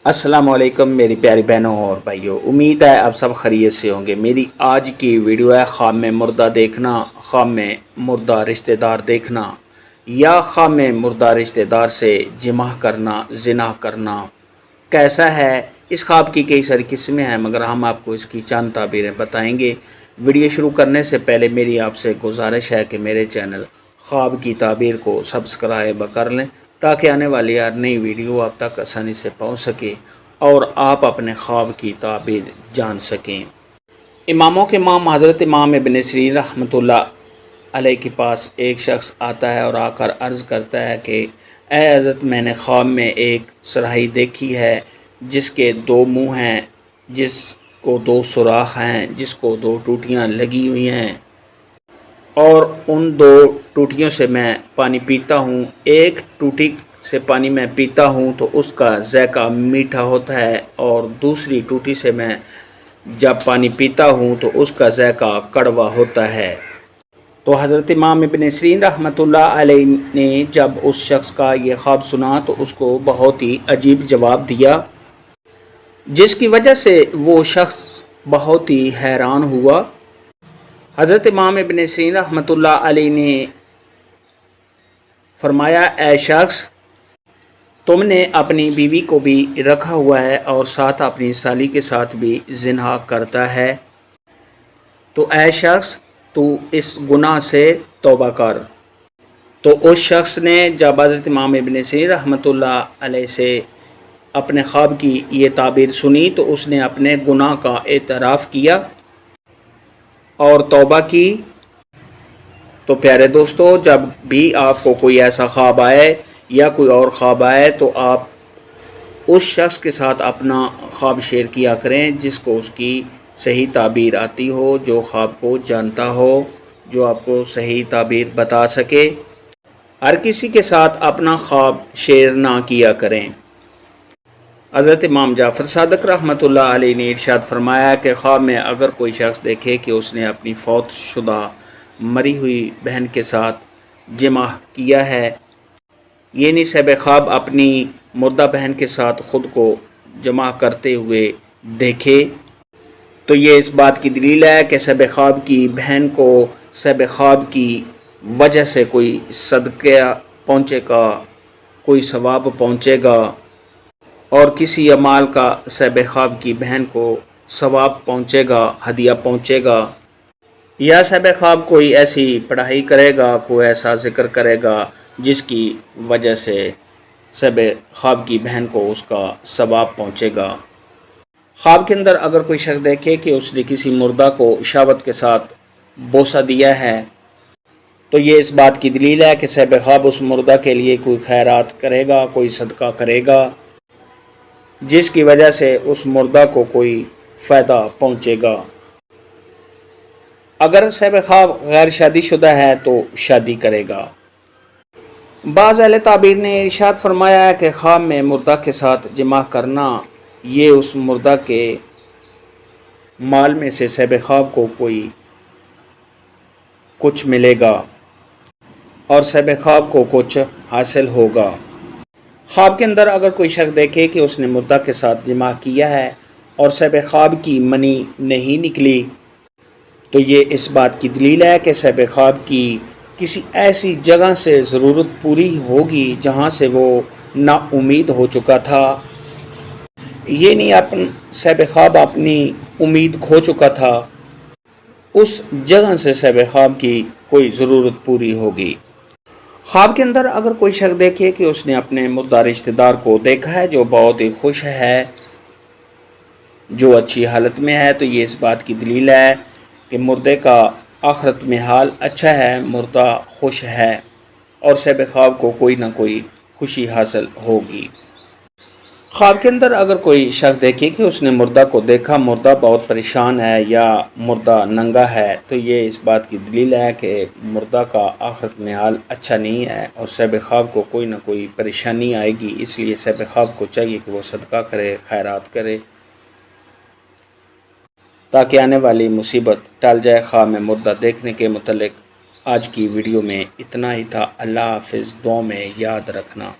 السلام علیکم میری پیاری بہنوں اور بھائیوں، امید ہے آپ سب خیریت سے ہوں گے۔ میری آج کی ویڈیو ہے خواب میں مردہ دیکھنا، خواب میں مردہ رشتہ دار دیکھنا یا خواب میں مردہ رشتہ دار سے جمع کرنا، زنا کرنا کیسا ہے۔ اس خواب کی کئی ساری قسمیں ہیں مگر ہم آپ کو اس کی چند تعبیریں بتائیں گے۔ ویڈیو شروع کرنے سے پہلے میری آپ سے گزارش ہے کہ میرے چینل خواب کی تعبیر کو سبسکرائب کر لیں تاکہ آنے والی ہر نئی ویڈیو آپ تک آسانی سے پہنچ سکے اور آپ اپنے خواب کی تعبیر جان سکیں۔ اماموں کے امام حضرت امام ابن سیرین رحمۃ اللہ علیہ کے پاس ایک شخص آتا ہے اور آ کر عرض کرتا ہے کہ اے حضرت، میں نے خواب میں ایک صراحی دیکھی ہے جس کے دو منہ ہیں، جس کو دو سوراخ ہیں، جس کو دو ٹوٹیاں لگی ہوئی ہیں اور ان دو ٹوٹیوں سے میں پانی پیتا ہوں۔ ایک ٹوٹی سے پانی میں پیتا ہوں تو اس کا ذائقہ میٹھا ہوتا ہے اور دوسری ٹوٹی سے میں جب پانی پیتا ہوں تو اس کا ذائقہ کڑوا ہوتا ہے۔ تو حضرت امام ابن سیرین رحمۃ اللہ علیہ نے جب اس شخص کا یہ خواب سنا تو اس کو بہت ہی عجیب جواب دیا، جس کی وجہ سے وہ شخص بہت ہی حیران ہوا۔ حضرت امام ابن سیرین رحمۃ اللہ علیہ نے فرمایا، اے شخص، تم نے اپنی بیوی کو بھی رکھا ہوا ہے اور ساتھ اپنی سالی کے ساتھ بھی زنا کرتا ہے، تو اے شخص تو اس گناہ سے توبہ کر۔ تو اس شخص نے جب حضرت امام ابن سیرین رحمۃ اللہ علیہ سے اپنے خواب کی یہ تعبیر سنی تو اس نے اپنے گناہ کا اعتراف کیا اور توبہ کی۔ تو پیارے دوستو، جب بھی آپ کو کوئی ایسا خواب آئے یا کوئی اور خواب آئے تو آپ اس شخص کے ساتھ اپنا خواب شیئر کیا کریں جس کو اس کی صحیح تعبیر آتی ہو، جو خواب کو جانتا ہو، جو آپ کو صحیح تعبیر بتا سکے۔ ہر کسی کے ساتھ اپنا خواب شیئر نہ کیا کریں۔ حضرت امام جعفر صادق رحمۃ اللہ علیہ نے ارشاد فرمایا کہ خواب میں اگر کوئی شخص دیکھے کہ اس نے اپنی فوت شدہ مری ہوئی بہن کے ساتھ جمع کیا ہے، یعنی صاحب خواب اپنی مردہ بہن کے ساتھ خود کو جمع کرتے ہوئے دیکھے، تو یہ اس بات کی دلیل ہے کہ صاحب خواب کی بہن کو صاحب خواب کی وجہ سے کوئی صدقہ پہنچے گا، کوئی ثواب پہنچے گا اور کسی اعمال کا صاحب خواب کی بہن کو ثواب پہنچے گا، ہدیہ پہنچے گا، یا صاحب خواب کوئی ایسی پڑھائی کرے گا، کوئی ایسا ذکر کرے گا جس کی وجہ سے صاحب خواب کی بہن کو اس کا ثواب پہنچے گا۔ خواب کے اندر اگر کوئی شخص دیکھے کہ اس نے کسی مردہ کو شہوت کے ساتھ بوسہ دیا ہے تو یہ اس بات کی دلیل ہے کہ صاحب خواب اس مردہ کے لیے کوئی خیرات کرے گا، کوئی صدقہ کرے گا جس کی وجہ سے اس مردہ کو کوئی فائدہ پہنچے گا۔ اگر صاحب خواب غیر شادی شدہ ہے تو شادی کرے گا۔ بعض اہل تعبیر نے ارشاد فرمایا ہے کہ خواب میں مردہ کے ساتھ جمع کرنا، یہ اس مردہ کے مال میں سے صاحب خواب کو کوئی کچھ ملے گا اور صاحب خواب کو کچھ حاصل ہوگا۔ خواب کے اندر اگر کوئی شخص دیکھے کہ اس نے مردہ کے ساتھ جمع کیا ہے اور صاحب خواب کی منی نہیں نکلی تو یہ اس بات کی دلیل ہے کہ صاحب خواب کی کسی ایسی جگہ سے ضرورت پوری ہوگی جہاں سے وہ نا امید ہو چکا تھا، یہ نہیں صاحب خواب اپنی امید کھو چکا تھا، اس جگہ سے صاحب خواب کی کوئی ضرورت پوری ہوگی۔ خواب کے اندر اگر کوئی شخص دیکھے کہ اس نے اپنے مردہ رشتہ دار کو دیکھا ہے جو بہت ہی خوش ہے، جو اچھی حالت میں ہے، تو یہ اس بات کی دلیل ہے کہ مردے کا آخرت میں حال اچھا ہے، مردہ خوش ہے اور صاحب خواب کو کوئی نہ کوئی خوشی حاصل ہوگی۔ خواب کے اندر اگر کوئی شخص دیکھے کہ اس نے مردہ کو دیکھا، مردہ بہت پریشان ہے یا مردہ ننگا ہے، تو یہ اس بات کی دلیل ہے کہ مردہ کا آخرت میں حال اچھا نہیں ہے اور صاحب خواب کو کوئی نہ کوئی پریشانی آئے گی، اس لیے صاحب خواب کو چاہیے کہ وہ صدقہ کرے، خیرات کرے تاکہ آنے والی مصیبت ٹل جائے۔ خواب میں مردہ دیکھنے کے متعلق آج کی ویڈیو میں اتنا ہی تھا۔ اللہ حافظ، دعاؤں میں یاد رکھنا۔